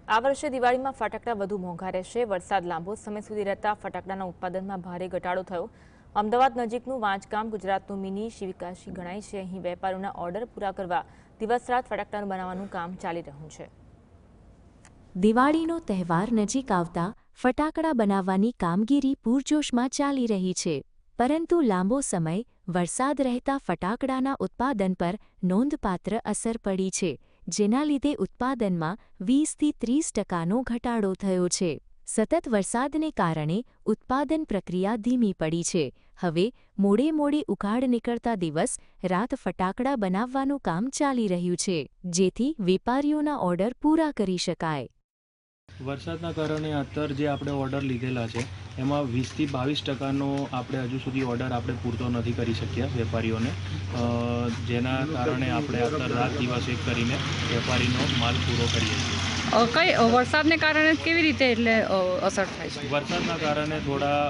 આ વર્ષે દિવાળીમાં ફટાકડા વધુ મોંઘા રહેશે। વરસાદ લાંબો સમય સુધી રહેતા ફટાકડાના ઉત્પાદનમાં ભારે ઘટાડો થયો। અમદાવાદ નજીકનું વાંચગામ ગુજરાતનું મિની શિવકાશી ગણાય છે। અહીં વેપારીઓના ઓર્ડર પૂરા કરવા દિવસ રાત ફટાકડા બનાવવાનું કામ ચાલી રહ્યું છે। દિવાળીનો તહેવાર નજીક આવતા ફટાકડા બનાવવાની કામગીરી પૂરજોશમાં ચાલી રહી છે, પરંતુ લાંબો સમય વરસાદ રહેતા ફટાકડાના ઉત્પાદન પર નોંધપાત્ર અસર પડી છે, જેના લીધે ઉત્પાદનમાં 20થી 30% ઘટાડો થયો છે। સતત વરસાદને કારણે ઉત્પાદન પ્રક્રિયા ધીમી પડી છે। હવે મોડે ઉઘાડ નીકળતા દિવસ રાત ફટાકડા બનાવવાનું કામ ચાલી રહ્યું છે, જેથી વેપારીઓના ઓર્ડર પૂરા કરી શકાય। વરસાદના કારણે અત્યારે જે આપણે ઓર્ડર લીધેલા છે એમાં 20થી 22%નો આપણે હજુ સુધી ઓર્ડર આપણે પૂરતો નથી કરી શક્યા વેપારીઓને, જેના કારણે આપણે અત્યારે રાત દિવસ એક કરીને વેપારીનો માલ પૂરો કરીએ છીએ। કઈ વરસાદને કારણે કેવી રીતે એટલે અસર થાય છે? વરસાદના કારણે થોડા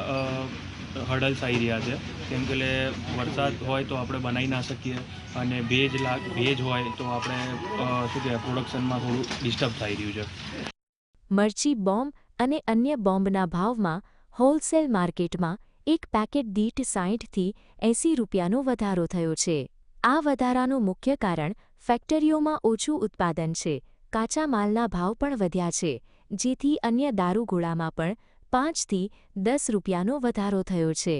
હર્ડલ્સ આવી રહ્યા છે, કેમ કે વરસાદ હોય તો આપણે બનાવી ના શકીએ અને ભેજ હોય તો આપણે શું કહેવાય પ્રોડક્શનમાં થોડું ડિસ્ટર્બ થઈ રહ્યું છે। મરચી બોમ્બ અને અન્ય બોમ્બના ભાવમાં હોલસેલ માર્કેટમાં એક પેકેટ દીઠ 60થી 80 રૂપિયાનો વધારો થયો છે। આ વધારાનું મુખ્ય કારણ ફેક્ટરીઓમાં ઓછું ઉત્પાદન છે। કાચા માલના ભાવ પણ વધ્યા છે, જેથી અન્ય દારૂગોળામાં પણ 5થી 10 રૂપિયાનો વધારો થયો છે।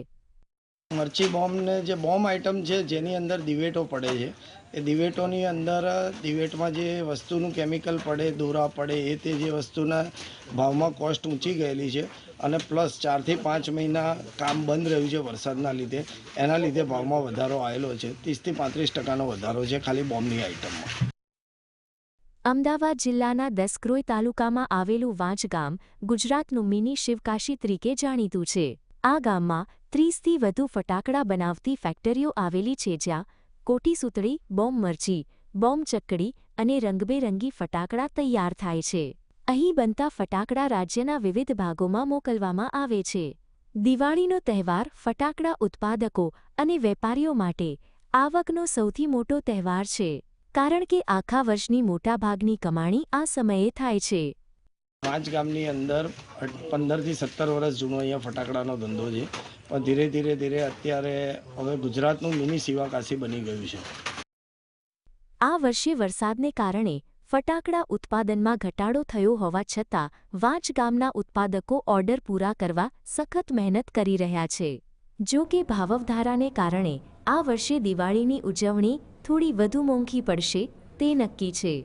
મરચી બોમ્બને જે બોમ્બ આઇટમ છે જેની અંદર દિવેટો પડે છે, એ દિવેટોની અંદર દિવેટમાં જે વસ્તુનું કેમિકલ પડે, દોરા પડે, એ તે જે વસ્તુના ભાવમાં કોસ્ટ ઊંચી ગયેલી છે અને પ્લસ 4થી 5 મહિના કામ બંધ રહ્યું છે વરસાદના લીધે। એના લીધે ભાવમાં વધારો આવેલો છે। 30થી 35%નો વધારો છે ખાલી બોમ્બની આઇટમમાં। અમદાવાદ જિલ્લાના દસક્રોઈ તાલુકામાં આવેલું વાંચગામ ગુજરાતનું મિની શિવકાશી તરીકે જાણીતું છે। આ ગામમાં 30થી વધુ ફટાકડા બનાવતી ફેક્ટરીઓ આવેલી છે, જ્યાં કોટી-સૂતળી, બોમ્બ મરચી, બોમ્બ ચક્કડી અને રંગબેરંગી ફટાકડા તૈયાર થાય છે। અહીં બનતા ફટાકડા રાજ્યના વિવિધ ભાગોમાં મોકલવામાં આવે છે। દિવાળીનો તહેવાર ફટાકડા ઉત્પાદકો અને વેપારીઓ માટે આવકનો સૌથી મોટો તહેવાર છે, કારણ કે આખા વર્ષની મોટાભાગની કમાણી આ સમયે થાય છે। પાંચ ગામની અંદર 15થી 17 વર્ષ જૂનો અહીંયા ફટાકડાનો ધંધો છે, પણ ધીરે અત્યારે હવે ગુજરાતનું મિની શિવકાશી બની ગયું છે। આ વર્ષે વરસાદને કારણે ફટાકડા ઉત્પાદનમાં ઘટાડો થયો હોવા છતાં વાંચગામના ઉત્પાદકો ઓર્ડર પૂરા કરવા સખત મહેનત કરી રહ્યા છે। જો કે ભાવવધારાને કારણે આ વર્ષે દિવાળીની ઉજવણી થોડી વધુ મોંઘી પડશે તે નક્કી છે।